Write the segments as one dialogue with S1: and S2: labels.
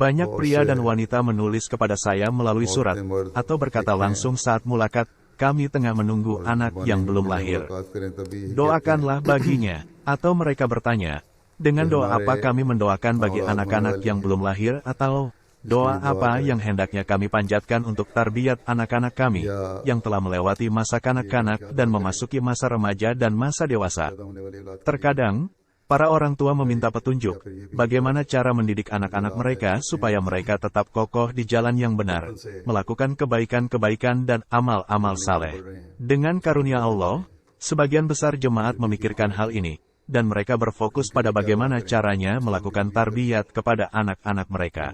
S1: Banyak pria dan wanita menulis kepada saya melalui surat, atau berkata langsung saat mulakat, kami tengah menunggu anak yang belum lahir. Doakanlah baginya. Atau mereka bertanya, dengan doa apa kami mendoakan bagi anak-anak yang belum lahir, atau doa apa yang hendaknya kami panjatkan untuk tarbiyat anak-anak kami, yang telah melewati masa kanak-kanak dan memasuki masa remaja dan masa dewasa. Terkadang, para orang tua meminta petunjuk, bagaimana cara mendidik anak-anak mereka supaya mereka tetap kokoh di jalan yang benar, melakukan kebaikan-kebaikan dan amal-amal saleh. Dengan karunia Allah, sebagian besar jemaat memikirkan hal ini, dan mereka berfokus pada bagaimana caranya melakukan tarbiyat kepada anak-anak mereka.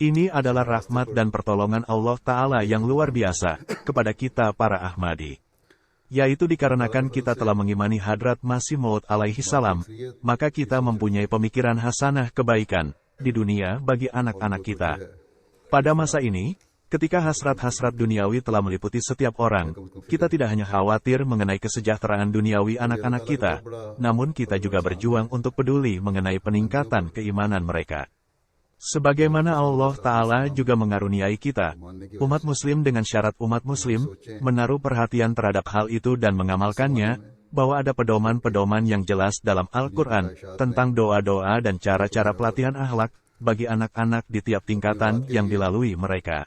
S1: Ini adalah rahmat dan pertolongan Allah Ta'ala yang luar biasa kepada kita para Ahmadi. Yaitu dikarenakan kita telah mengimani Hadrat Masih Maud alaihi salam, maka kita mempunyai pemikiran hasanah kebaikan di dunia bagi anak-anak kita. Pada masa ini, ketika hasrat-hasrat duniawi telah meliputi setiap orang, kita tidak hanya khawatir mengenai kesejahteraan duniawi anak-anak kita, namun kita juga berjuang untuk peduli mengenai peningkatan keimanan mereka. Sebagaimana Allah Ta'ala juga mengaruniai kita, umat muslim dengan syarat umat muslim, menaruh perhatian terhadap hal itu dan mengamalkannya, bahwa ada pedoman-pedoman yang jelas dalam Al-Quran, tentang doa-doa dan cara-cara pelatihan akhlak, bagi anak-anak di tiap tingkatan yang dilalui mereka.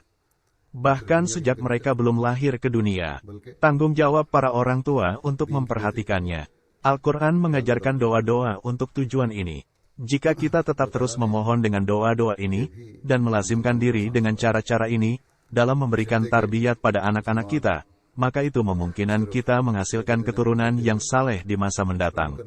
S1: Bahkan sejak mereka belum lahir ke dunia, tanggung jawab para orang tua untuk memperhatikannya. Al-Quran mengajarkan doa-doa untuk tujuan ini. Jika kita tetap terus memohon dengan doa-doa ini, dan melazimkan diri dengan cara-cara ini, dalam memberikan tarbiyat pada anak-anak kita, maka itu memungkinkan kita menghasilkan keturunan yang saleh di masa mendatang.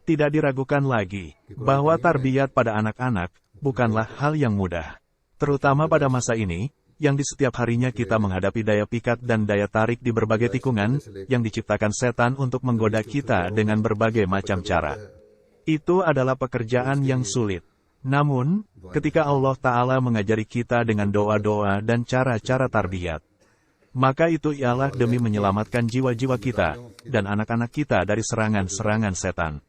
S1: Tidak diragukan lagi, bahwa tarbiyat pada anak-anak, bukanlah hal yang mudah. Terutama pada masa ini, yang di setiap harinya kita menghadapi daya pikat dan daya tarik di berbagai tikungan, yang diciptakan setan untuk menggoda kita dengan berbagai macam cara. Itu adalah pekerjaan yang sulit. Namun, ketika Allah Ta'ala mengajari kita dengan doa-doa dan cara-cara tarbiyat, maka itu ialah demi menyelamatkan jiwa-jiwa kita, dan anak-anak kita dari serangan-serangan setan.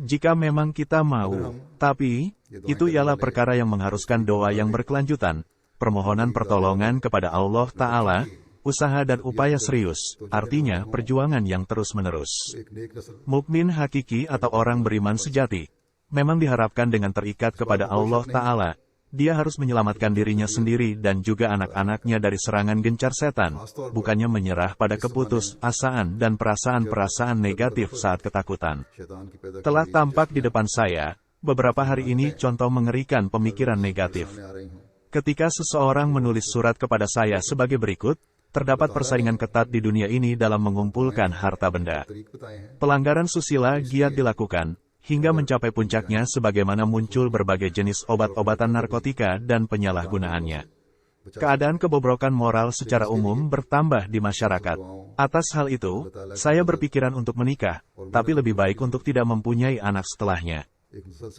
S1: Jika memang kita mau, tapi, itu ialah perkara yang mengharuskan doa yang berkelanjutan, permohonan pertolongan kepada Allah Ta'ala, usaha dan upaya serius, artinya perjuangan yang terus-menerus. Mukmin hakiki atau orang beriman sejati, memang diharapkan dengan terikat kepada Allah Ta'ala, dia harus menyelamatkan dirinya sendiri dan juga anak-anaknya dari serangan gencar setan, bukannya menyerah pada keputusasaan dan perasaan-perasaan negatif saat ketakutan. Telah tampak di depan saya, beberapa hari ini contoh mengerikan pemikiran negatif. Ketika seseorang menulis surat kepada saya sebagai berikut, terdapat persaingan ketat di dunia ini dalam mengumpulkan harta benda. Pelanggaran susila giat dilakukan, hingga mencapai puncaknya sebagaimana muncul berbagai jenis obat-obatan narkotika dan penyalahgunaannya. Keadaan kebobrokan moral secara umum bertambah di masyarakat. Atas hal itu, saya berpikiran untuk menikah, tapi lebih baik untuk tidak mempunyai anak setelahnya.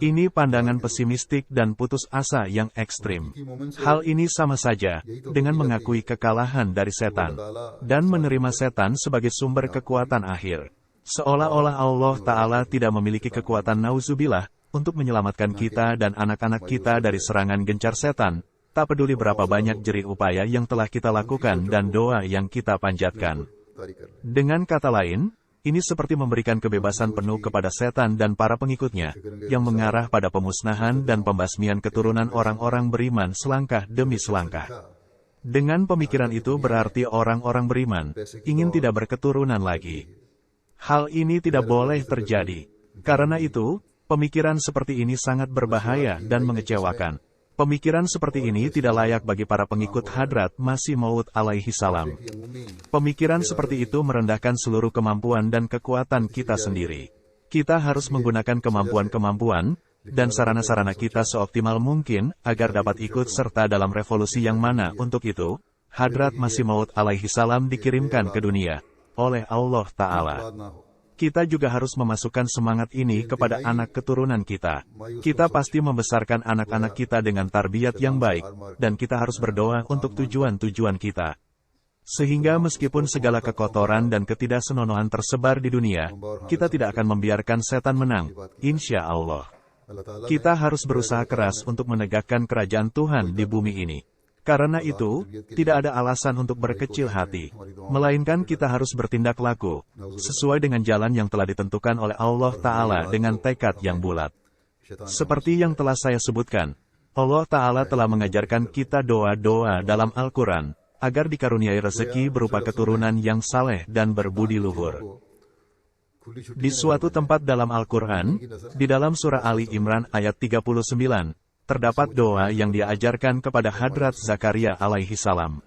S1: Ini pandangan pesimistik dan putus asa yang ekstrim. Hal ini sama saja dengan mengakui kekalahan dari setan dan menerima setan sebagai sumber kekuatan akhir. Seolah-olah Allah Ta'ala tidak memiliki kekuatan nauzubillah untuk menyelamatkan kita dan anak-anak kita dari serangan gencar setan, tak peduli berapa banyak jerih upaya yang telah kita lakukan dan doa yang kita panjatkan. Dengan kata lain, ini seperti memberikan kebebasan penuh kepada setan dan para pengikutnya, yang mengarah pada pemusnahan dan pembasmian keturunan orang-orang beriman selangkah demi selangkah. Dengan pemikiran itu berarti orang-orang beriman ingin tidak berketurunan lagi. Hal ini tidak boleh terjadi. Karena itu, pemikiran seperti ini sangat berbahaya dan mengecewakan. Pemikiran seperti ini tidak layak bagi para pengikut Hadrat Masih Maud alaihi salam. Pemikiran seperti itu merendahkan seluruh kemampuan dan kekuatan kita sendiri. Kita harus menggunakan kemampuan-kemampuan dan sarana-sarana kita seoptimal mungkin agar dapat ikut serta dalam revolusi yang mana untuk itu, Hadrat Masih Maud alaihi salam dikirimkan ke dunia oleh Allah Ta'ala. Kita juga harus memasukkan semangat ini kepada anak keturunan kita. Kita pasti membesarkan anak-anak kita dengan tarbiyat yang baik, dan kita harus berdoa untuk tujuan-tujuan kita. Sehingga meskipun segala kekotoran dan ketidaksenonohan tersebar di dunia, kita tidak akan membiarkan setan menang, insya Allah. Kita harus berusaha keras untuk menegakkan kerajaan Tuhan di bumi ini. Karena itu, tidak ada alasan untuk berkecil hati, melainkan kita harus bertindak laku, sesuai dengan jalan yang telah ditentukan oleh Allah Ta'ala dengan tekad yang bulat. Seperti yang telah saya sebutkan, Allah Ta'ala telah mengajarkan kita doa-doa dalam Al-Quran, agar dikaruniai rezeki berupa keturunan yang saleh dan berbudi luhur. Di suatu tempat dalam Al-Quran, di dalam surah Ali Imran ayat 39, terdapat doa yang diajarkan kepada Hadrat Zakaria alaihi salam.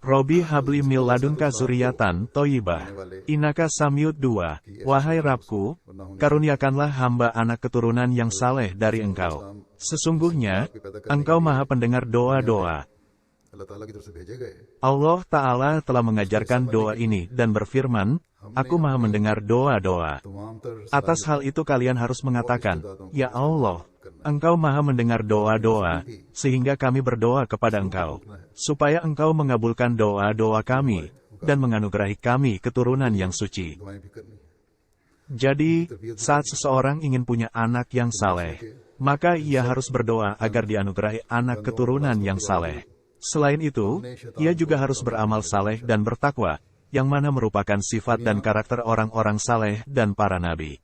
S1: Robi habli mil ladunka zuriyatan toyibah, inaka samiut dua, wahai Rabbku, karuniakanlah hamba anak keturunan yang saleh dari Engkau. Sesungguhnya, Engkau maha pendengar doa-doa. Allah Ta'ala telah mengajarkan doa ini dan berfirman, Aku maha mendengar doa-doa. Atas hal itu kalian harus mengatakan, Ya Allah, Engkau maha mendengar doa-doa, sehingga kami berdoa kepada Engkau, supaya Engkau mengabulkan doa-doa kami, dan menganugerahi kami keturunan yang suci. Jadi, saat seseorang ingin punya anak yang saleh, maka ia harus berdoa agar dianugerahi anak keturunan yang saleh. Selain itu, ia juga harus beramal saleh dan bertakwa, yang mana merupakan sifat dan karakter orang-orang saleh dan para nabi.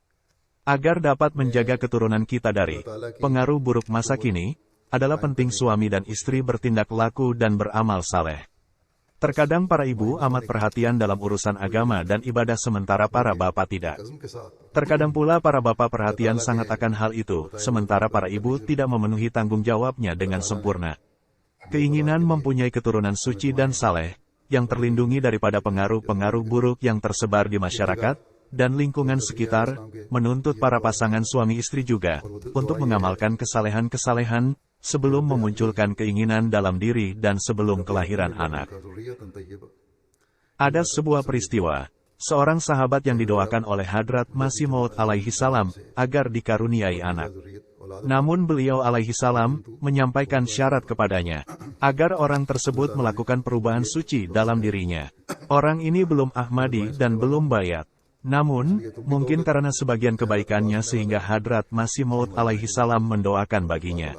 S1: Agar dapat menjaga keturunan kita dari pengaruh buruk masa kini, adalah penting suami dan istri bertindak laku dan beramal saleh. Terkadang para ibu amat perhatian dalam urusan agama dan ibadah sementara para bapak tidak. Terkadang pula para bapak perhatian sangat akan hal itu, sementara para ibu tidak memenuhi tanggung jawabnya dengan sempurna. Keinginan mempunyai keturunan suci dan saleh, yang terlindungi daripada pengaruh-pengaruh buruk yang tersebar di masyarakat, dan lingkungan sekitar, menuntut para pasangan suami istri juga, untuk mengamalkan kesalehan-kesalehan, sebelum memunculkan keinginan dalam diri dan sebelum kelahiran anak. Ada sebuah peristiwa, seorang sahabat yang didoakan oleh Hadrat Masih Maud alaihi salam, agar dikaruniai anak. Namun beliau alaihi salam menyampaikan syarat kepadanya, agar orang tersebut melakukan perubahan suci dalam dirinya. Orang ini belum Ahmadi dan belum bayat. Namun, mungkin karena sebagian kebaikannya sehingga Hadrat Masih Maud alaihi salam mendoakan baginya.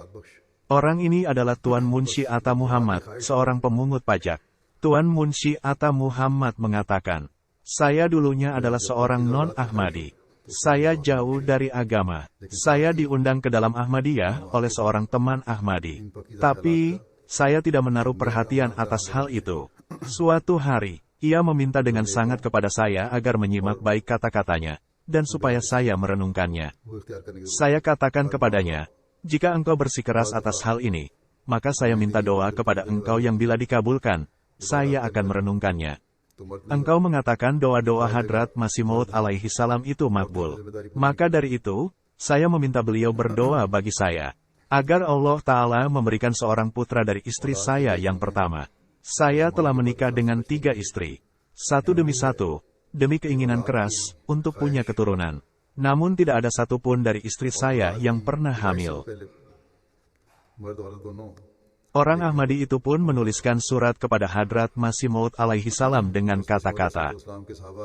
S1: Orang ini adalah Tuan Munshi Atta Muhammad, seorang pemungut pajak. Tuan Munshi Atta Muhammad mengatakan, saya dulunya adalah seorang non-Ahmadi. Saya jauh dari agama. Saya diundang ke dalam Ahmadiyah oleh seorang teman Ahmadi. Tapi, saya tidak menaruh perhatian atas hal itu. Suatu hari, ia meminta dengan sangat kepada saya agar menyimak baik kata-katanya, dan supaya saya merenungkannya. Saya katakan kepadanya, jika engkau bersikeras atas hal ini, maka saya minta doa kepada engkau yang bila dikabulkan, saya akan merenungkannya. Engkau mengatakan doa-doa Hadrat Masih Maud alaihi salam itu makbul. Maka dari itu, saya meminta beliau berdoa bagi saya, agar Allah Ta'ala memberikan seorang putra dari istri saya yang pertama. Saya telah menikah dengan 3 istri. Satu demi satu, demi keinginan keras, untuk punya keturunan. Namun tidak ada satupun dari istri saya yang pernah hamil. Orang Ahmadi itu pun menuliskan surat kepada Hadrat Masih Maud alaihi salam dengan kata-kata,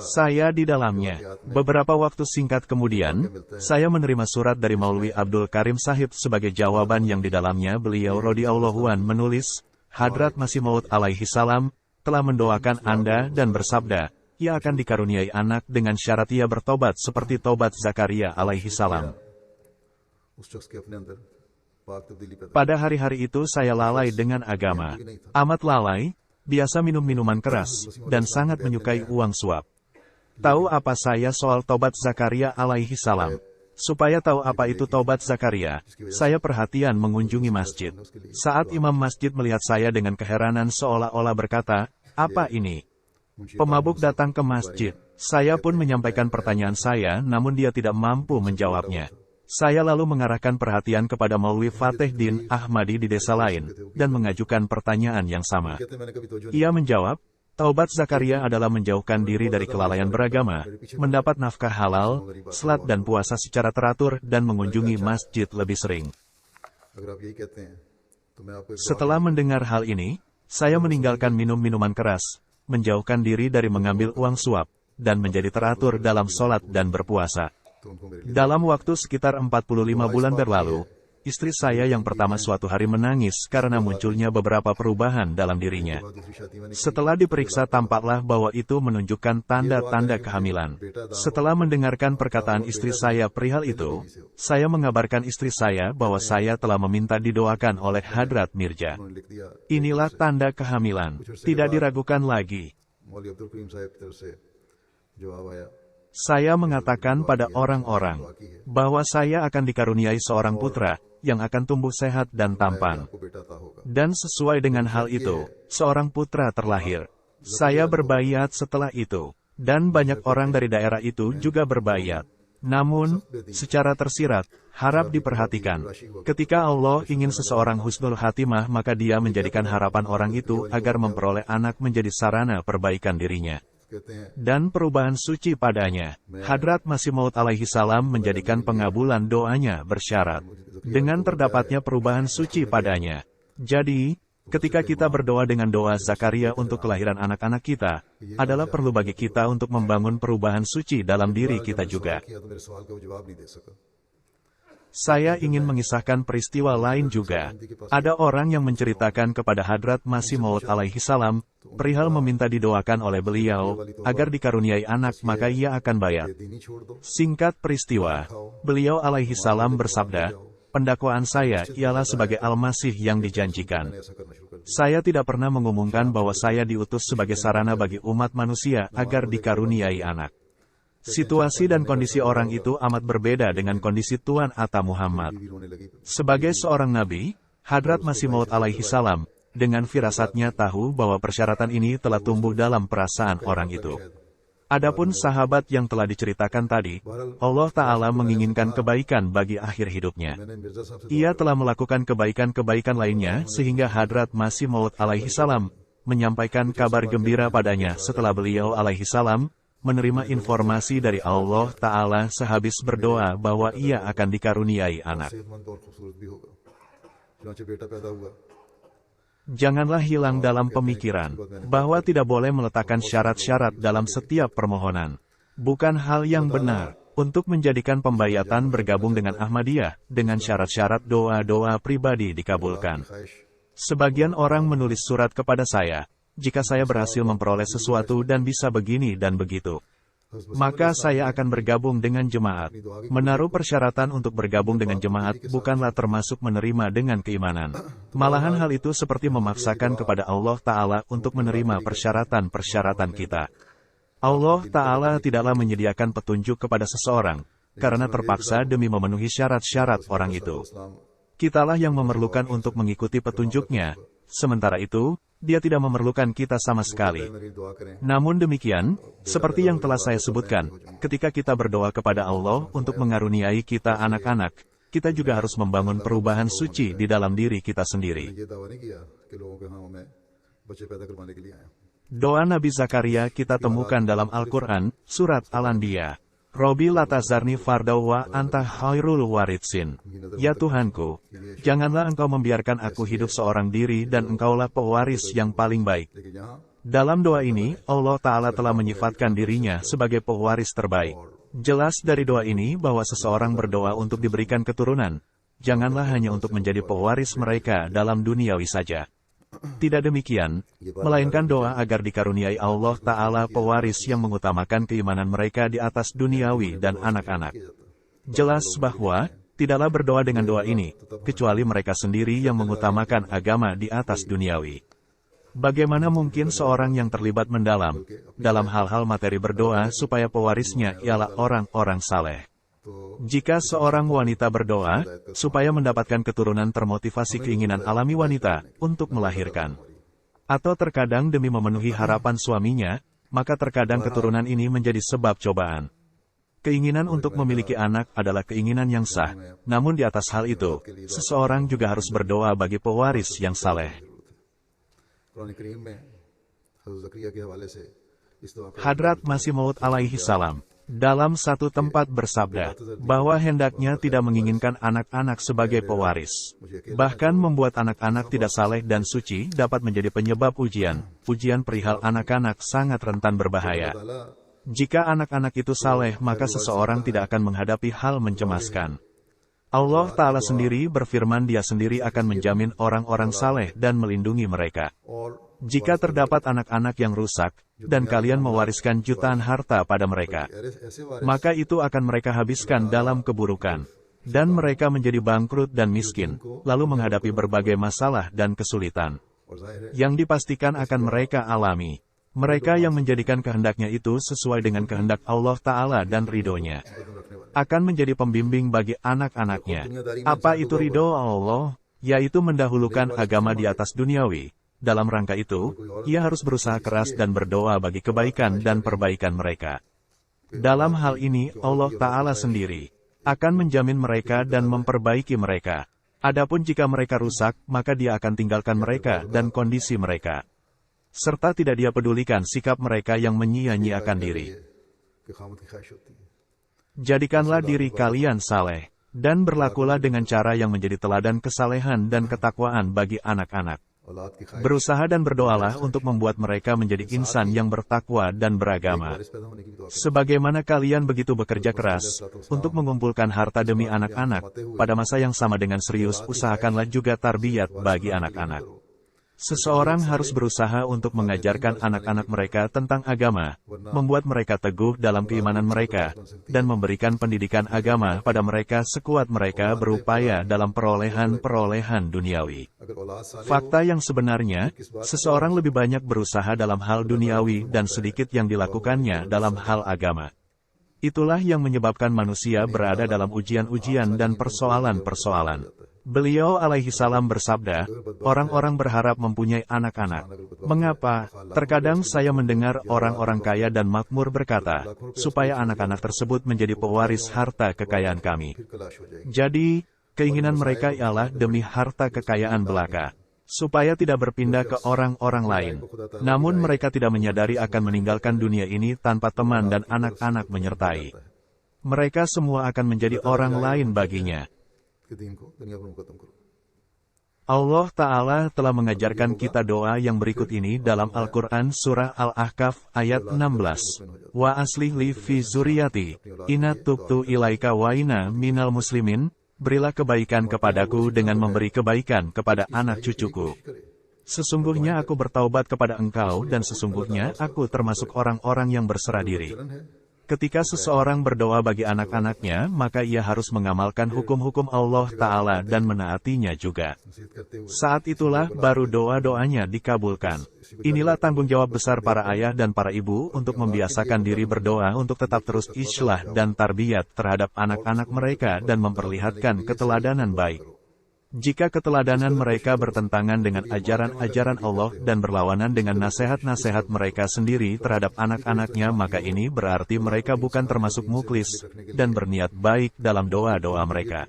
S1: saya di dalamnya. Beberapa waktu singkat kemudian, saya menerima surat dari Maulwi Abdul Karim Sahib sebagai jawaban yang di dalamnya beliau radhiyallahu anhu menulis, Hadrat Masih Maud alaihi salam telah mendoakan Anda dan bersabda, ia akan dikaruniai anak dengan syarat ia bertobat seperti tobat Zakaria alaihi salam. Pada hari-hari itu saya lalai dengan agama. Amat lalai, biasa minum minuman keras, dan sangat menyukai uang suap. Tahu apa saya soal tobat Zakaria alaihi salam? Supaya tahu apa itu tobat Zakaria, saya perhatian mengunjungi masjid. Saat imam masjid melihat saya dengan keheranan seolah-olah berkata, apa ini? Pemabuk datang ke masjid. Saya pun menyampaikan pertanyaan saya, namun dia tidak mampu menjawabnya. Saya lalu mengarahkan perhatian kepada Maulwi Fateh Din Ahmadi di desa lain, dan mengajukan pertanyaan yang sama. Ia menjawab, taubat Zakaria adalah menjauhkan diri dari kelalaian beragama, mendapat nafkah halal, salat dan puasa secara teratur, dan mengunjungi masjid lebih sering. Setelah mendengar hal ini, saya meninggalkan minum minuman keras, menjauhkan diri dari mengambil uang suap, dan menjadi teratur dalam sholat dan berpuasa. Dalam waktu sekitar 45 bulan berlalu, istri saya yang pertama suatu hari menangis karena munculnya beberapa perubahan dalam dirinya. Setelah diperiksa tampaklah bahwa itu menunjukkan tanda-tanda kehamilan. Setelah mendengarkan perkataan istri saya perihal itu, saya mengabarkan istri saya bahwa saya telah meminta didoakan oleh Hadrat Mirza. Inilah tanda kehamilan, tidak diragukan lagi. Saya mengatakan pada orang-orang bahwa saya akan dikaruniai seorang putra yang akan tumbuh sehat dan tampan. Dan sesuai dengan hal itu, seorang putra terlahir. Saya berbaiat setelah itu, dan banyak orang dari daerah itu juga berbaiat. Namun, secara tersirat, harap diperhatikan. Ketika Allah ingin seseorang husnul khatimah, maka Dia menjadikan harapan orang itu agar memperoleh anak menjadi sarana perbaikan dirinya. Dan perubahan suci padanya. Hadrat Masih Maud alaihi salam menjadikan pengabulan doanya bersyarat dengan terdapatnya perubahan suci padanya. Jadi, ketika kita berdoa dengan doa Zakaria untuk kelahiran anak-anak kita, adalah perlu bagi kita untuk membangun perubahan suci dalam diri kita juga. Saya ingin mengisahkan peristiwa lain juga. Ada orang yang menceritakan kepada Hadrat Masih Maud alaihi salam, perihal meminta didoakan oleh beliau, agar dikaruniai anak maka ia akan bayat. Singkat peristiwa, beliau alaihi salam bersabda, pendakwaan saya ialah sebagai Al-Masih yang dijanjikan. Saya tidak pernah mengumumkan bahwa saya diutus sebagai sarana bagi umat manusia agar dikaruniai anak. Situasi dan kondisi orang itu amat berbeda dengan kondisi Tuan Atta Muhammad. Sebagai seorang nabi, Hadrat Masih Maud alaihi salam, dengan firasatnya tahu bahwa persyaratan ini telah tumbuh dalam perasaan orang itu. Adapun sahabat yang telah diceritakan tadi, Allah Ta'ala menginginkan kebaikan bagi akhir hidupnya. Ia telah melakukan kebaikan-kebaikan lainnya sehingga Hadrat Masih Maud alaihi salam menyampaikan kabar gembira padanya setelah beliau alaihi salam menerima informasi dari Allah Ta'ala sehabis berdoa bahwa ia akan dikaruniai anak. Janganlah hilang dalam pemikiran bahwa tidak boleh meletakkan syarat-syarat dalam setiap permohonan. Bukan hal yang benar untuk menjadikan pembayatan bergabung dengan Ahmadiyah dengan syarat-syarat doa-doa pribadi dikabulkan. Sebagian orang menulis surat kepada saya, jika saya berhasil memperoleh sesuatu dan bisa begini dan begitu, maka saya akan bergabung dengan jemaat. Menaruh persyaratan untuk bergabung dengan jemaat bukanlah termasuk menerima dengan keimanan. Malahan hal itu seperti memaksakan kepada Allah Ta'ala untuk menerima persyaratan-persyaratan kita. Allah Ta'ala tidaklah menyediakan petunjuk kepada seseorang, karena terpaksa demi memenuhi syarat-syarat orang itu. Kitalah yang memerlukan untuk mengikuti petunjuknya, sementara itu, Dia tidak memerlukan kita sama sekali. Namun demikian, seperti yang telah saya sebutkan, ketika kita berdoa kepada Allah untuk mengaruniai kita anak-anak, kita juga harus membangun perubahan suci di dalam diri kita sendiri. Doa Nabi Zakaria kita temukan dalam Al-Quran, Surat Al-Anbiya. Robi latazarni fardau wa anta khairul waritsin. Ya Tuhanku, janganlah engkau membiarkan aku hidup seorang diri dan engkaulah pewaris yang paling baik. Dalam doa ini, Allah Ta'ala telah menyifatkan dirinya sebagai pewaris terbaik. Jelas dari doa ini bahwa seseorang berdoa untuk diberikan keturunan. Janganlah hanya untuk menjadi pewaris mereka dalam duniawi saja. Tidak demikian, melainkan doa agar dikaruniai Allah Ta'ala pewaris yang mengutamakan keimanan mereka di atas duniawi dan anak-anak. Jelas bahwa, tidaklah berdoa dengan doa ini, kecuali mereka sendiri yang mengutamakan agama di atas duniawi. Bagaimana mungkin seorang yang terlibat mendalam, dalam hal-hal materi berdoa supaya pewarisnya ialah orang-orang saleh? Jika seorang wanita berdoa, supaya mendapatkan keturunan termotivasi keinginan alami wanita untuk melahirkan, atau terkadang demi memenuhi harapan suaminya, maka terkadang keturunan ini menjadi sebab cobaan. Keinginan untuk memiliki anak adalah keinginan yang sah, namun di atas hal itu, seseorang juga harus berdoa bagi pewaris yang saleh. Hadrat Masih Maud alaihi salam dalam satu tempat bersabda, bahwa hendaknya tidak menginginkan anak-anak sebagai pewaris. Bahkan membuat anak-anak tidak saleh dan suci dapat menjadi penyebab ujian. Ujian perihal anak-anak sangat rentan berbahaya. Jika anak-anak itu saleh, maka seseorang tidak akan menghadapi hal mencemaskan. Allah Ta'ala sendiri berfirman Dia sendiri akan menjamin orang-orang saleh dan melindungi mereka. Jika terdapat anak-anak yang rusak, dan kalian mewariskan jutaan harta pada mereka, maka itu akan mereka habiskan dalam keburukan. Dan mereka menjadi bangkrut dan miskin, lalu menghadapi berbagai masalah dan kesulitan yang dipastikan akan mereka alami. Mereka yang menjadikan kehendaknya itu sesuai dengan kehendak Allah Ta'ala dan ridhonya, akan menjadi pembimbing bagi anak-anaknya. Apa itu ridho Allah? Yaitu mendahulukan agama di atas duniawi. Dalam rangka itu, ia harus berusaha keras dan berdoa bagi kebaikan dan perbaikan mereka. Dalam hal ini, Allah Ta'ala sendiri akan menjamin mereka dan memperbaiki mereka. Adapun jika mereka rusak, maka Dia akan tinggalkan mereka dan kondisi mereka, serta tidak Dia pedulikan sikap mereka yang menyia-nyiakan diri. Jadikanlah diri kalian saleh, dan berlakulah dengan cara yang menjadi teladan kesalehan dan ketakwaan bagi anak-anak. Berusaha dan berdoalah untuk membuat mereka menjadi insan yang bertakwa dan beragama. Sebagaimana kalian begitu bekerja keras untuk mengumpulkan harta demi anak-anak, pada masa yang sama dengan serius usahakanlah juga tarbiyat bagi anak-anak. Seseorang harus berusaha untuk mengajarkan anak-anak mereka tentang agama, membuat mereka teguh dalam keimanan mereka, dan memberikan pendidikan agama pada mereka sekuat mereka berupaya dalam perolehan-perolehan duniawi. Fakta yang sebenarnya, seseorang lebih banyak berusaha dalam hal duniawi dan sedikit yang dilakukannya dalam hal agama. Itulah yang menyebabkan manusia berada dalam ujian-ujian dan persoalan-persoalan. Beliau alaihi salam bersabda, orang-orang berharap mempunyai anak-anak. Mengapa? Terkadang saya mendengar orang-orang kaya dan makmur berkata, supaya anak-anak tersebut menjadi pewaris harta kekayaan kami. Jadi, keinginan mereka ialah demi harta kekayaan belaka, supaya tidak berpindah ke orang-orang lain. Namun mereka tidak menyadari akan meninggalkan dunia ini tanpa teman dan anak-anak menyertai. Mereka semua akan menjadi orang lain baginya. Allah Ta'ala telah mengajarkan kita doa yang berikut ini dalam Al-Quran Surah Al-Ahqaf ayat 16. Wa aslih li fi zuriyati, inna tubtu ilaika wa inna minal muslimin, berilah kebaikan kepadaku dengan memberi kebaikan kepada anak cucuku. Sesungguhnya aku bertaubat kepada engkau dan sesungguhnya aku termasuk orang-orang yang berserah diri. Ketika seseorang berdoa bagi anak-anaknya, maka ia harus mengamalkan hukum-hukum Allah Ta'ala dan menaatinya juga. Saat itulah baru doa-doanya dikabulkan. Inilah tanggung jawab besar para ayah dan para ibu untuk membiasakan diri berdoa untuk tetap terus islah dan tarbiyat terhadap anak-anak mereka dan memperlihatkan keteladanan baik. Jika keteladanan mereka bertentangan dengan ajaran-ajaran Allah dan berlawanan dengan nasihat-nasihat mereka sendiri terhadap anak-anaknya, maka ini berarti mereka bukan termasuk mukhlis dan berniat baik dalam doa-doa mereka.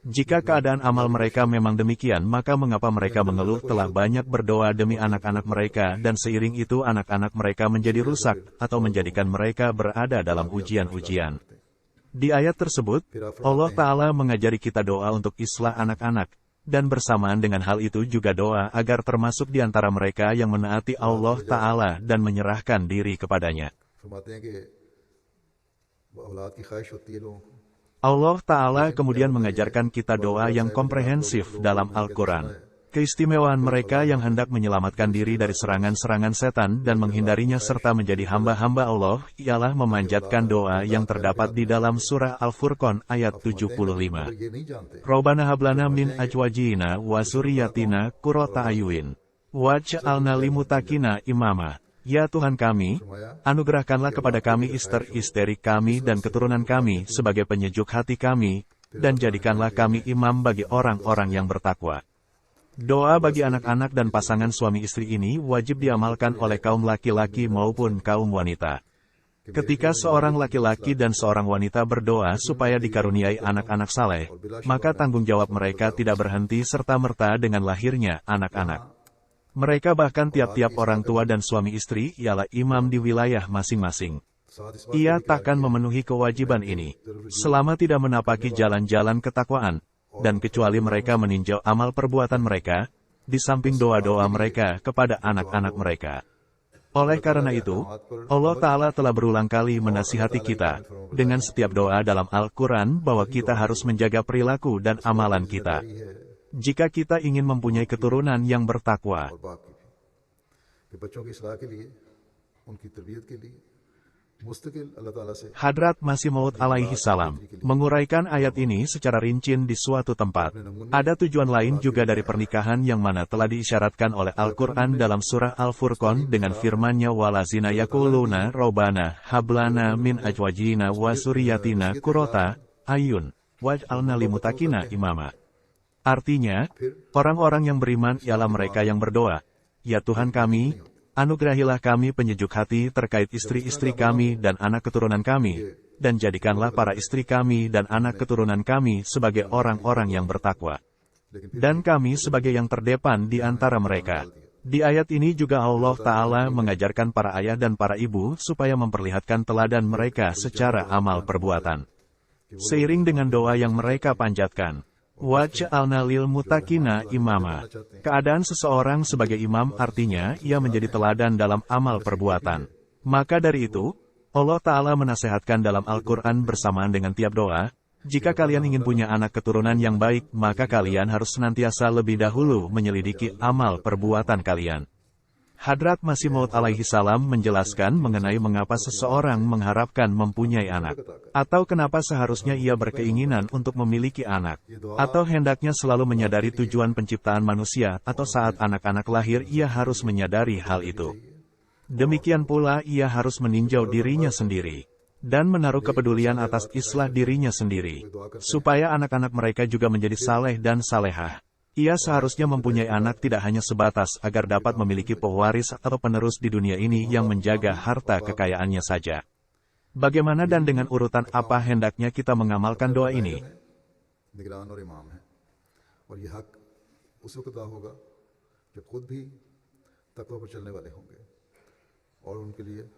S1: Jika keadaan amal mereka memang demikian, maka mengapa mereka mengeluh telah banyak berdoa demi anak-anak mereka dan seiring itu anak-anak mereka menjadi rusak atau menjadikan mereka berada dalam ujian-ujian. Di ayat tersebut, Allah Ta'ala mengajari kita doa untuk islah anak-anak, dan bersamaan dengan hal itu juga doa agar termasuk di antara mereka yang menaati Allah Ta'ala dan menyerahkan diri kepadanya. Allah Ta'ala kemudian mengajarkan kita doa yang komprehensif dalam Al-Quran. Keistimewaan mereka yang hendak menyelamatkan diri dari serangan-serangan setan dan menghindarinya serta menjadi hamba-hamba Allah, ialah memanjatkan doa yang terdapat di dalam surah Al-Furqan ayat 75. Rabbana hablana min azwajina wa zurriyyatina qurrata a'yun waj'alna limuttaqina imama. Ya Tuhan kami, anugerahkanlah kepada kami istri-istri kami dan keturunan kami sebagai penyejuk hati kami, dan jadikanlah kami imam bagi orang-orang yang bertakwa. Doa bagi anak-anak dan pasangan suami istri ini wajib diamalkan oleh kaum laki-laki maupun kaum wanita. Ketika seorang laki-laki dan seorang wanita berdoa supaya dikaruniai anak-anak saleh, maka tanggung jawab mereka tidak berhenti serta-merta dengan lahirnya anak-anak. Mereka bahkan tiap-tiap orang tua dan suami istri ialah imam di wilayah masing-masing. Ia takkan memenuhi kewajiban ini selama tidak menapaki jalan-jalan ketakwaan, dan kecuali mereka meninjau amal perbuatan mereka, di samping doa-doa mereka kepada anak-anak mereka. Oleh karena itu, Allah Ta'ala telah berulang kali menasihati kita, dengan setiap doa dalam Al-Quran bahwa kita harus menjaga perilaku dan amalan kita. Jika kita ingin mempunyai keturunan yang bertakwa. Hadrat Masih Maud alaihi salam menguraikan ayat ini secara rinci di suatu tempat. Ada tujuan lain juga dari pernikahan yang mana telah diisyaratkan oleh Al-Quran dalam surah Al-Furqan dengan firman-Nya walazina yakuluna robana hablana min ajwajina wa suriyatina kurota ayun waj'alna limutakina imama. Artinya, orang-orang yang beriman ialah mereka yang berdoa, ya Tuhan kami, anugerahilah kami penyejuk hati terkait istri-istri kami dan anak keturunan kami, dan jadikanlah para istri kami dan anak keturunan kami sebagai orang-orang yang bertakwa. Dan kami sebagai yang terdepan di antara mereka. Di ayat ini juga Allah Ta'ala mengajarkan para ayah dan para ibu supaya memperlihatkan teladan mereka secara amal perbuatan. Seiring dengan doa yang mereka panjatkan. Waj'alna lil mutakina imama. Keadaan seseorang sebagai imam artinya ia menjadi teladan dalam amal perbuatan. Maka dari itu, Allah Ta'ala menasehatkan dalam Al-Quran bersamaan dengan tiap doa, jika kalian ingin punya anak keturunan yang baik, maka kalian harus senantiasa lebih dahulu menyelidiki amal perbuatan kalian. Hadrat Masih Maud alaihi salam menjelaskan mengenai mengapa seseorang mengharapkan mempunyai anak. Atau kenapa seharusnya ia berkeinginan untuk memiliki anak. Atau hendaknya selalu menyadari tujuan penciptaan manusia, atau saat anak-anak lahir ia harus menyadari hal itu. Demikian pula ia harus meninjau dirinya sendiri. Dan menaruh kepedulian atas islah dirinya sendiri. Supaya anak-anak mereka juga menjadi saleh dan salehah. Ia seharusnya mempunyai anak tidak hanya sebatas agar dapat memiliki pewaris atau penerus di dunia ini yang menjaga harta kekayaannya saja. Bagaimana dan dengan urutan apa hendaknya kita mengamalkan doa ini?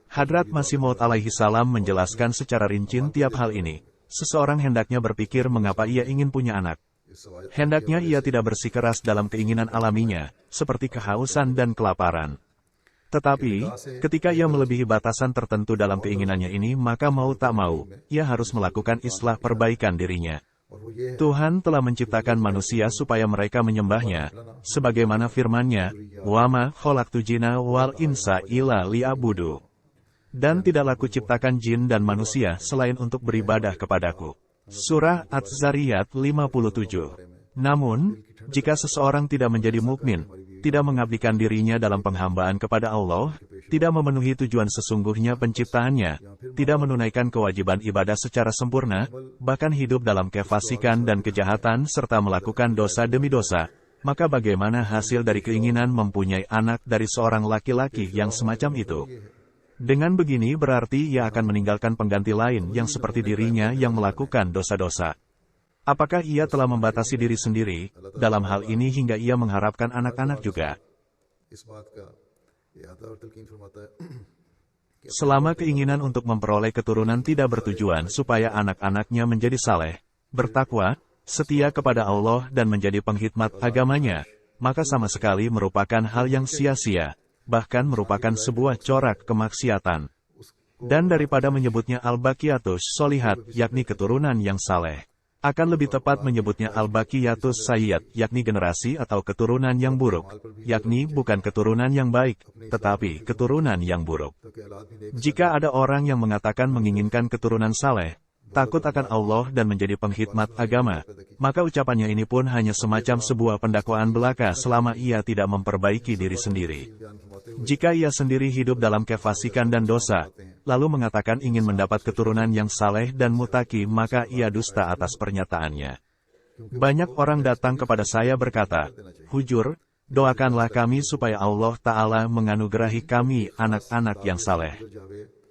S1: Hadrat Masih Maud alaihi salam menjelaskan secara rinci tiap hal ini. Seseorang hendaknya berpikir mengapa ia ingin punya anak. Hendaknya ia tidak bersikeras dalam keinginan alaminya, seperti kehausan dan kelaparan. Tetapi, ketika ia melebihi batasan tertentu dalam keinginannya ini, maka mau tak mau, ia harus melakukan islah perbaikan dirinya. Tuhan telah menciptakan manusia supaya mereka menyembahnya, sebagaimana firman-Nya, "Wama khalaqtu jinna wal insa illa liya'budu." Dan tidaklah kuciptakan jin dan manusia selain untuk beribadah kepadaku. Surah Adz-Dzariyat 57. Namun, jika seseorang tidak menjadi mukmin, tidak mengabdikan dirinya dalam penghambaan kepada Allah, tidak memenuhi tujuan sesungguhnya penciptaannya, tidak menunaikan kewajiban ibadah secara sempurna, bahkan hidup dalam kefasikan dan kejahatan serta melakukan dosa demi dosa, maka bagaimana hasil dari keinginan mempunyai anak dari seorang laki-laki yang semacam itu? Dengan begini berarti ia akan meninggalkan pengganti lain yang seperti dirinya yang melakukan dosa-dosa. Apakah ia telah membatasi diri sendiri dalam hal ini hingga ia mengharapkan anak-anak juga? Selama keinginan untuk memperoleh keturunan tidak bertujuan supaya anak-anaknya menjadi saleh, bertakwa, setia kepada Allah dan menjadi pengkhidmat agamanya, maka sama sekali merupakan hal yang sia-sia. Bahkan merupakan sebuah corak kemaksiatan. Dan daripada menyebutnya al-baqiyatus sholihat, yakni keturunan yang saleh, akan lebih tepat menyebutnya al-baqiyatus sayyiat, yakni generasi atau keturunan yang buruk, yakni bukan keturunan yang baik, tetapi keturunan yang buruk. Jika ada orang yang mengatakan menginginkan keturunan saleh, takut akan Allah dan menjadi pengkhidmat agama, maka ucapannya ini pun hanya semacam sebuah pendakwaan belaka selama ia tidak memperbaiki diri sendiri. Jika ia sendiri hidup dalam kefasikan dan dosa, lalu mengatakan ingin mendapat keturunan yang saleh dan mutaki, maka ia dusta atas pernyataannya. Banyak orang datang kepada saya berkata, "Hujur, doakanlah kami supaya Allah Ta'ala menganugerahi kami anak-anak yang saleh."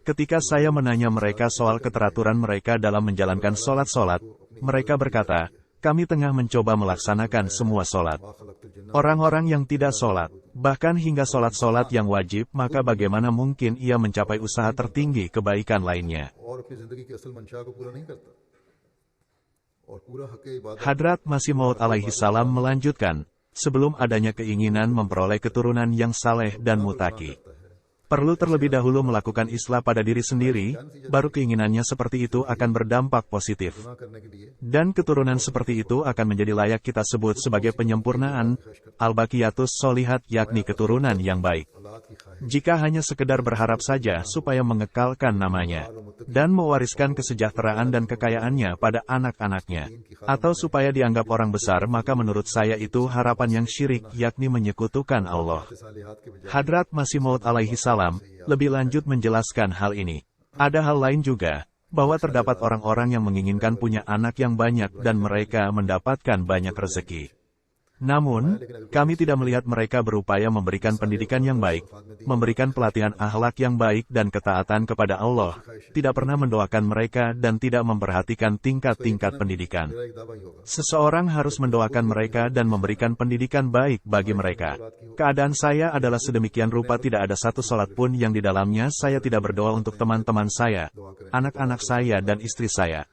S1: Ketika saya menanya mereka soal keteraturan mereka dalam menjalankan sholat-sholat, mereka berkata, "Kami tengah mencoba melaksanakan semua sholat." Orang-orang yang tidak sholat, bahkan hingga sholat-sholat yang wajib, maka bagaimana mungkin ia mencapai usaha tertinggi kebaikan lainnya? Hadrat Masih Maud alaihi salam melanjutkan, sebelum adanya keinginan memperoleh keturunan yang saleh dan mutaki, Perlu terlebih dahulu melakukan islah pada diri sendiri, baru keinginannya seperti itu akan berdampak positif. Dan keturunan seperti itu akan menjadi layak kita sebut sebagai penyempurnaan, al-baqiyatus sholihat, yakni keturunan yang baik. Jika hanya sekedar berharap saja supaya mengekalkan namanya, dan mewariskan kesejahteraan dan kekayaannya pada anak-anaknya, atau supaya dianggap orang besar, maka menurut saya itu harapan yang syirik, yakni menyekutukan Allah. Hadrat Masih Maud alaihi salam lebih lanjut menjelaskan hal ini. Ada hal lain juga, bahwa terdapat orang-orang yang menginginkan punya anak yang banyak dan mereka mendapatkan banyak rezeki. Namun, kami tidak melihat mereka berupaya memberikan pendidikan yang baik, memberikan pelatihan akhlak yang baik dan ketaatan kepada Allah, tidak pernah mendoakan mereka dan tidak memperhatikan tingkat-tingkat pendidikan. Seseorang harus mendoakan mereka dan memberikan pendidikan baik bagi mereka. Keadaan saya adalah sedemikian rupa, tidak ada satu salat pun yang di dalamnya saya tidak berdoa untuk teman-teman saya, anak-anak saya dan istri saya.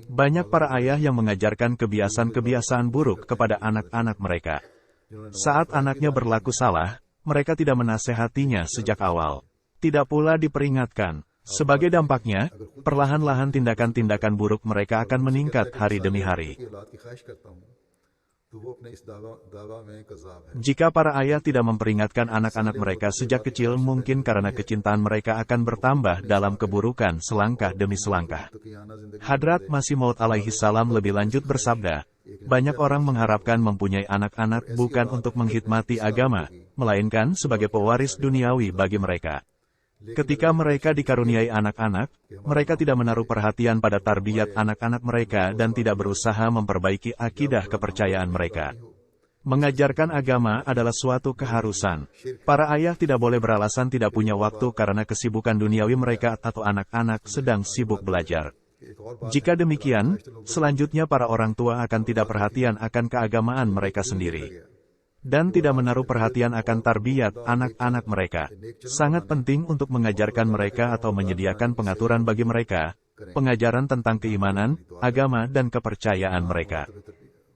S1: Banyak para ayah yang mengajarkan kebiasaan-kebiasaan buruk kepada anak-anak mereka. Saat anaknya berlaku salah, mereka tidak menasehatinya sejak awal. Tidak pula diperingatkan. Sebagai dampaknya, perlahan-lahan tindakan-tindakan buruk mereka akan meningkat hari demi hari. Jika para ayah tidak memperingatkan anak-anak mereka sejak kecil, mungkin karena kecintaan mereka akan bertambah dalam keburukan selangkah demi selangkah. Hadrat Masih Maud alaihi salam lebih lanjut bersabda, banyak orang mengharapkan mempunyai anak-anak bukan untuk menghidmati agama, melainkan sebagai pewaris duniawi bagi mereka. Ketika mereka dikaruniai anak-anak, mereka tidak menaruh perhatian pada tarbiyat anak-anak mereka dan tidak berusaha memperbaiki akidah kepercayaan mereka. Mengajarkan agama adalah suatu keharusan. Para ayah tidak boleh beralasan tidak punya waktu karena kesibukan duniawi mereka atau anak-anak sedang sibuk belajar. Jika demikian, selanjutnya para orang tua akan tidak perhatian akan keagamaan mereka sendiri. Dan tidak menaruh perhatian akan tarbiyat anak-anak mereka. Sangat penting untuk mengajarkan mereka atau menyediakan pengaturan bagi mereka, pengajaran tentang keimanan, agama dan kepercayaan mereka.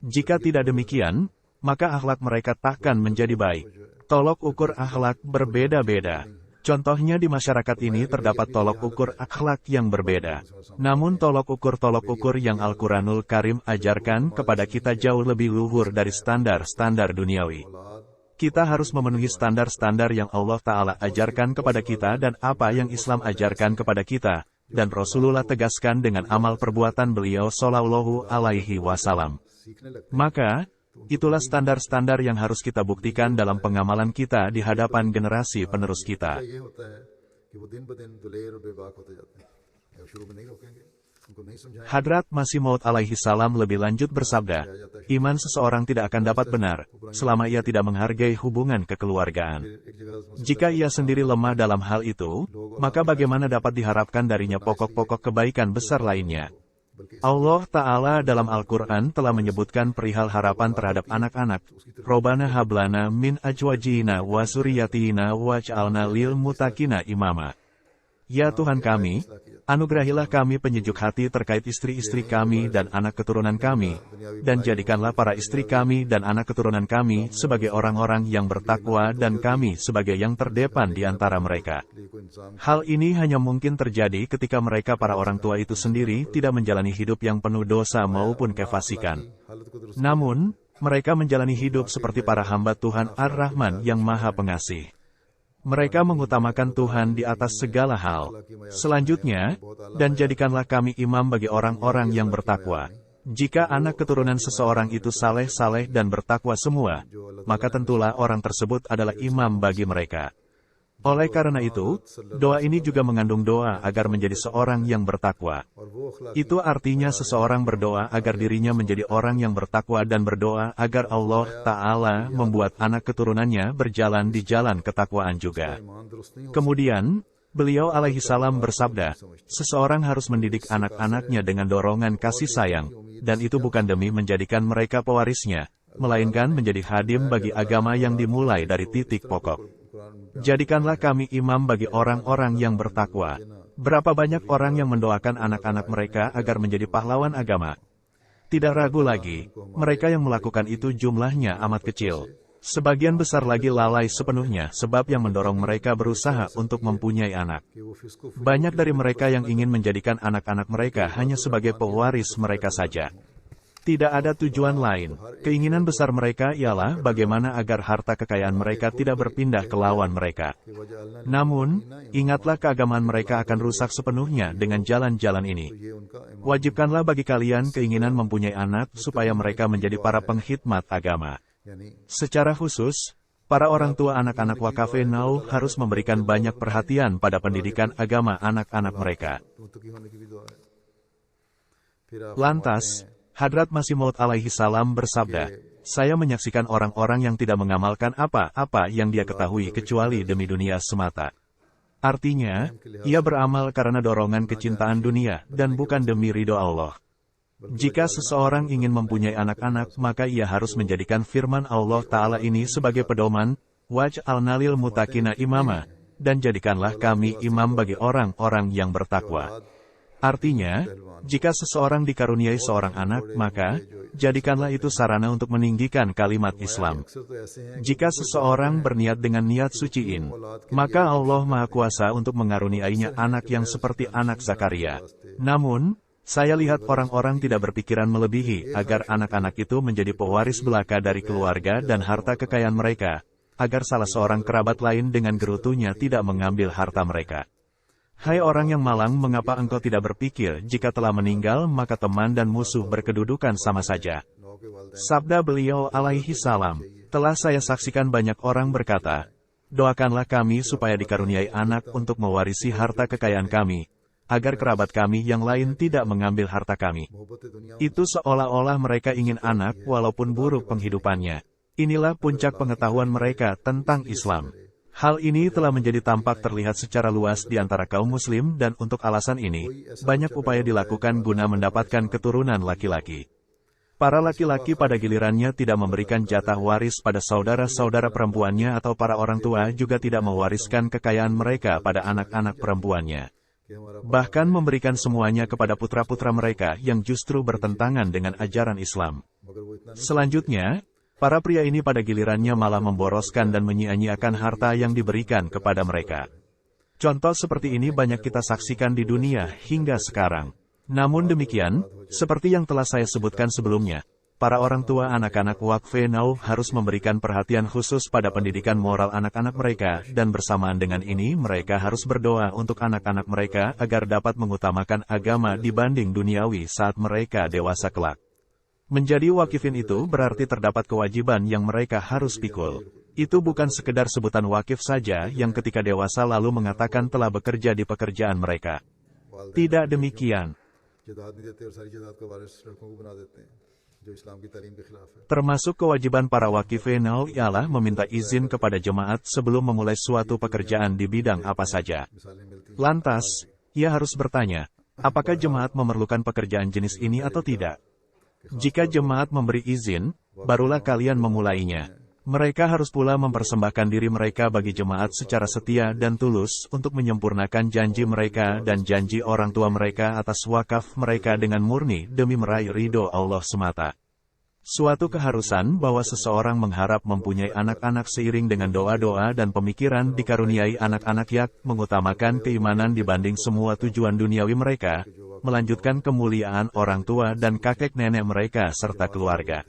S1: Jika tidak demikian, maka akhlak mereka takkan menjadi baik. Tolok ukur akhlak berbeda-beda. Contohnya di masyarakat ini terdapat tolok ukur akhlak yang berbeda. Namun tolok ukur yang Al-Quranul Karim ajarkan kepada kita jauh lebih luhur dari standar-standar duniawi. Kita harus memenuhi standar-standar yang Allah Ta'ala ajarkan kepada kita dan apa yang Islam ajarkan kepada kita, dan Rasulullah tegaskan dengan amal perbuatan beliau Shallallahu Alaihi Wasallam. Maka, itulah standar-standar yang harus kita buktikan dalam pengamalan kita di hadapan generasi penerus kita. Hadrat Masih Maud alaihi salam lebih lanjut bersabda, iman seseorang tidak akan dapat benar, selama ia tidak menghargai hubungan kekeluargaan. Jika ia sendiri lemah dalam hal itu, maka bagaimana dapat diharapkan darinya pokok-pokok kebaikan besar lainnya? Allah Ta'ala dalam Al-Quran telah menyebutkan perihal harapan terhadap anak-anak. Robana hablana min ajwajina wa suriyatina waj'alna lil mutakina imama. Ya Tuhan kami, anugerahilah kami penyejuk hati terkait istri-istri kami dan anak keturunan kami, dan jadikanlah para istri kami dan anak keturunan kami sebagai orang-orang yang bertakwa dan kami sebagai yang terdepan di antara mereka. Hal ini hanya mungkin terjadi ketika mereka para orang tua itu sendiri tidak menjalani hidup yang penuh dosa maupun kefasikan. Namun, mereka menjalani hidup seperti para hamba Tuhan Ar-Rahman yang Maha Pengasih. Mereka mengutamakan Tuhan di atas segala hal. Selanjutnya, dan jadikanlah kami imam bagi orang-orang yang bertakwa. Jika anak keturunan seseorang itu saleh-saleh dan bertakwa semua, maka tentulah orang tersebut adalah imam bagi mereka. Oleh karena itu, doa ini juga mengandung doa agar menjadi seorang yang bertakwa. Itu artinya seseorang berdoa agar dirinya menjadi orang yang bertakwa dan berdoa agar Allah Ta'ala membuat anak keturunannya berjalan di jalan ketakwaan juga. Kemudian, beliau alaihi salam bersabda, seseorang harus mendidik anak-anaknya dengan dorongan kasih sayang, dan itu bukan demi menjadikan mereka pewarisnya, melainkan menjadi khadim bagi agama yang dimulai dari titik pokok. Jadikanlah kami imam bagi orang-orang yang bertakwa. Berapa banyak orang yang mendoakan anak-anak mereka agar menjadi pahlawan agama? Tidak ragu lagi, mereka yang melakukan itu jumlahnya amat kecil. Sebagian besar lagi lalai sepenuhnya sebab yang mendorong mereka berusaha untuk mempunyai anak. Banyak dari mereka yang ingin menjadikan anak-anak mereka hanya sebagai pewaris mereka saja. Tidak ada tujuan lain. Keinginan besar mereka ialah bagaimana agar harta kekayaan mereka tidak berpindah ke lawan mereka. Namun, ingatlah keagamaan mereka akan rusak sepenuhnya dengan jalan-jalan ini. Wajibkanlah bagi kalian keinginan mempunyai anak supaya mereka menjadi para penghikmat agama. Secara khusus, para orang tua anak-anak Waqafe Now harus memberikan banyak perhatian pada pendidikan agama anak-anak mereka. Lantas, Hadrat Masih Maud alaihi salam bersabda, "Saya menyaksikan orang-orang yang tidak mengamalkan apa-apa yang dia ketahui kecuali demi dunia semata." Artinya, ia beramal karena dorongan kecintaan dunia dan bukan demi ridho Allah. Jika seseorang ingin mempunyai anak-anak, maka ia harus menjadikan firman Allah Ta'ala ini sebagai pedoman, "Waj'alna lil muttaqina imama," dan jadikanlah kami imam bagi orang-orang yang bertakwa. Artinya, jika seseorang dikaruniai seorang anak, maka jadikanlah itu sarana untuk meninggikan kalimat Islam. Jika seseorang berniat dengan niat suciin, maka Allah Maha Kuasa untuk mengaruniainya anak yang seperti anak Zakaria. Namun, saya lihat orang-orang tidak berpikiran melebihi agar anak-anak itu menjadi pewaris belaka dari keluarga dan harta kekayaan mereka, agar salah seorang kerabat lain dengan gerutunya tidak mengambil harta mereka. Hai orang yang malang, mengapa engkau tidak berpikir jika telah meninggal maka teman dan musuh berkedudukan sama saja? Sabda beliau alaihi salam, telah saya saksikan banyak orang berkata, "Doakanlah kami supaya dikaruniai anak untuk mewarisi harta kekayaan kami, agar kerabat kami yang lain tidak mengambil harta kami." Itu seolah-olah mereka ingin anak walaupun buruk penghidupannya. Inilah puncak pengetahuan mereka tentang Islam. Hal ini telah menjadi tampak terlihat secara luas di antara kaum muslim dan untuk alasan ini, banyak upaya dilakukan guna mendapatkan keturunan laki-laki. Para laki-laki pada gilirannya tidak memberikan jatah waris pada saudara-saudara perempuannya atau para orang tua juga tidak mewariskan kekayaan mereka pada anak-anak perempuannya. Bahkan memberikan semuanya kepada putra-putra mereka yang justru bertentangan dengan ajaran Islam. Selanjutnya, para pria ini pada gilirannya malah memboroskan dan menyia-nyiakan harta yang diberikan kepada mereka. Contoh seperti ini banyak kita saksikan di dunia hingga sekarang. Namun demikian, seperti yang telah saya sebutkan sebelumnya, para orang tua anak-anak Waqafe Now harus memberikan perhatian khusus pada pendidikan moral anak-anak mereka, dan bersamaan dengan ini mereka harus berdoa untuk anak-anak mereka agar dapat mengutamakan agama dibanding duniawi saat mereka dewasa kelak. Menjadi wakifin itu berarti terdapat kewajiban yang mereka harus pikul. Itu bukan sekedar sebutan wakif saja yang ketika dewasa lalu mengatakan telah bekerja di pekerjaan mereka. Tidak demikian. Termasuk kewajiban para wakifin Now ialah meminta izin kepada jemaat sebelum memulai suatu pekerjaan di bidang apa saja. Lantas, ia harus bertanya, apakah jemaat memerlukan pekerjaan jenis ini atau tidak? Jika jemaat memberi izin, barulah kalian memulainya. Mereka harus pula mempersembahkan diri mereka bagi jemaat secara setia dan tulus untuk menyempurnakan janji mereka dan janji orang tua mereka atas wakaf mereka dengan murni demi meraih ridho Allah semata. Suatu keharusan bahwa seseorang mengharap mempunyai anak-anak seiring dengan doa-doa dan pemikiran dikaruniai anak-anak yang mengutamakan keimanan dibanding semua tujuan duniawi mereka, melanjutkan kemuliaan orang tua dan kakek nenek mereka serta keluarga.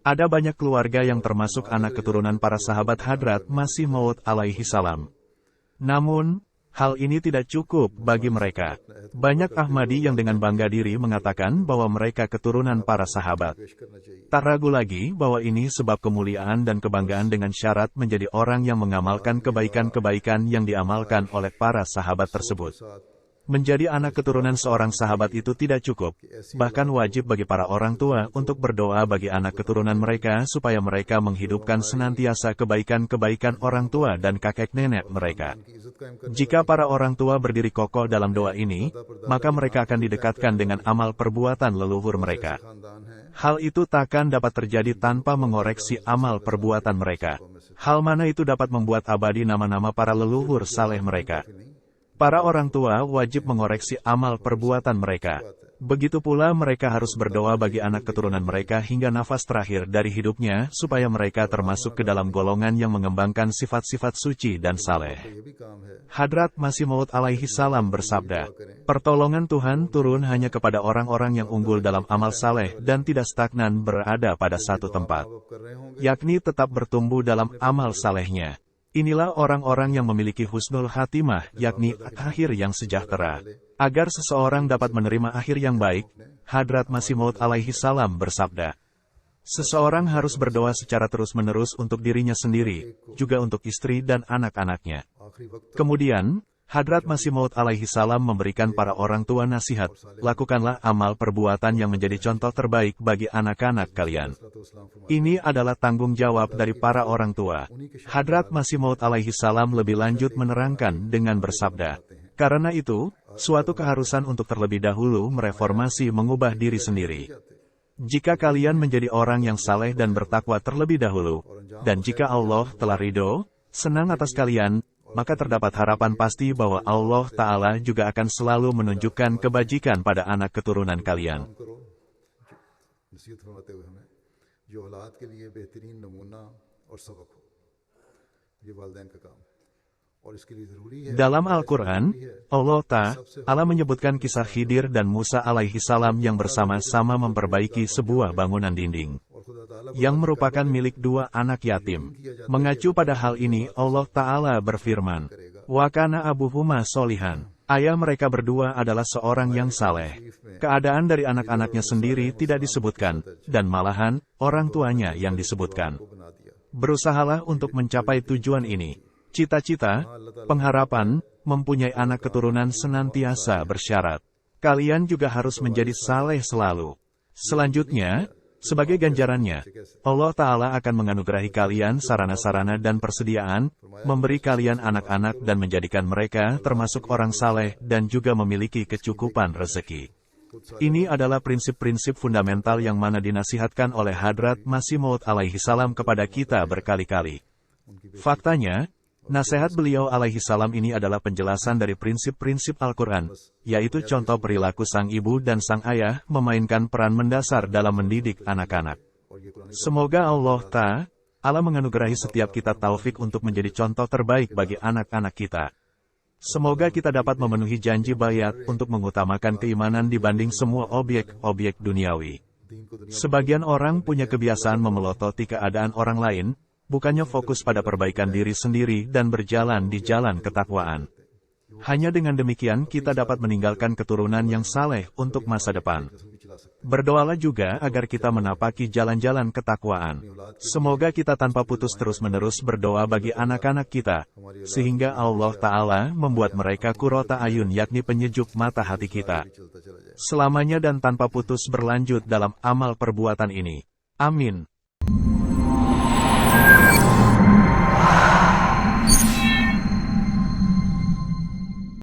S1: Ada banyak keluarga yang termasuk anak keturunan para sahabat Hadrat Masih Maud alaihi salam. Namun, hal ini tidak cukup bagi mereka. Banyak Ahmadi yang dengan bangga diri mengatakan bahwa mereka keturunan para sahabat. Tak ragu lagi bahwa ini sebab kemuliaan dan kebanggaan dengan syarat menjadi orang yang mengamalkan kebaikan-kebaikan yang diamalkan oleh para sahabat tersebut. Menjadi anak keturunan seorang sahabat itu tidak cukup, bahkan wajib bagi para orang tua untuk berdoa bagi anak keturunan mereka supaya mereka menghidupkan senantiasa kebaikan-kebaikan orang tua dan kakek nenek mereka. Jika para orang tua berdiri kokoh dalam doa ini, maka mereka akan didekatkan dengan amal perbuatan leluhur mereka. Hal itu takkan dapat terjadi tanpa mengoreksi amal perbuatan mereka. Hal mana itu dapat membuat abadi nama-nama para leluhur saleh mereka. Para orang tua wajib mengoreksi amal perbuatan mereka. Begitu pula mereka harus berdoa bagi anak keturunan mereka hingga nafas terakhir dari hidupnya, supaya mereka termasuk ke dalam golongan yang mengembangkan sifat-sifat suci dan saleh. Hadrat Masih Maud alaihi salam bersabda, pertolongan Tuhan turun hanya kepada orang-orang yang unggul dalam amal saleh dan tidak stagnan berada pada satu tempat, yakni tetap bertumbuh dalam amal salehnya. Inilah orang-orang yang memiliki husnul khatimah, yakni akhir yang sejahtera. Agar seseorang dapat menerima akhir yang baik, Hadrat Masih Maud alaihi salam bersabda, seseorang harus berdoa secara terus-menerus untuk dirinya sendiri, juga untuk istri dan anak-anaknya. Kemudian, Hadrat Masih Maud alaihi salam memberikan para orang tua nasihat, lakukanlah amal perbuatan yang menjadi contoh terbaik bagi anak-anak kalian. Ini adalah tanggung jawab dari para orang tua. Hadrat Masih Maud alaihi salam lebih lanjut menerangkan dengan bersabda, karena itu, suatu keharusan untuk terlebih dahulu mereformasi mengubah diri sendiri. Jika kalian menjadi orang yang saleh dan bertakwa terlebih dahulu, dan jika Allah telah ridho, senang atas kalian, maka terdapat harapan pasti bahwa Allah Ta'ala juga akan selalu menunjukkan kebajikan pada anak keturunan kalian. Dalam Al-Quran, Allah Ta'ala menyebutkan kisah Khidir dan Musa alaihi salam yang bersama-sama memperbaiki sebuah bangunan dinding, yang merupakan milik dua anak yatim. Mengacu pada hal ini, Allah Ta'ala berfirman, wa kana abuhuma solihan. Ayah mereka berdua adalah seorang yang saleh. Keadaan dari anak-anaknya sendiri tidak disebutkan, dan malahan, orang tuanya yang disebutkan. Berusahalah untuk mencapai tujuan ini. Cita-cita, pengharapan, mempunyai anak keturunan senantiasa bersyarat. Kalian juga harus menjadi saleh selalu. Selanjutnya, sebagai ganjarannya, Allah Ta'ala akan menganugerahi kalian sarana-sarana dan persediaan, memberi kalian anak-anak dan menjadikan mereka termasuk orang saleh dan juga memiliki kecukupan rezeki. Ini adalah prinsip-prinsip fundamental yang mana dinasihatkan oleh Hadrat Masih Maud alaihi salam kepada kita berkali-kali. Faktanya, nasihat beliau alaihi salam ini adalah penjelasan dari prinsip-prinsip Al-Quran, yaitu contoh perilaku sang ibu dan sang ayah memainkan peran mendasar dalam mendidik anak-anak. Semoga Allah Ta'ala menganugerahi setiap kita taufik untuk menjadi contoh terbaik bagi anak-anak kita. Semoga kita dapat memenuhi janji bayat untuk mengutamakan keimanan dibanding semua objek-objek duniawi. Sebagian orang punya kebiasaan memelototi keadaan orang lain, bukannya fokus pada perbaikan diri sendiri dan berjalan di jalan ketakwaan. Hanya dengan demikian kita dapat meninggalkan keturunan yang saleh untuk masa depan. Berdoalah juga agar kita menapaki jalan-jalan ketakwaan. Semoga kita tanpa putus terus-menerus berdoa bagi anak-anak kita, sehingga Allah Ta'ala membuat mereka qurrata ayun, yakni penyejuk mata hati kita, selamanya dan tanpa putus berlanjut dalam amal perbuatan ini. Amin.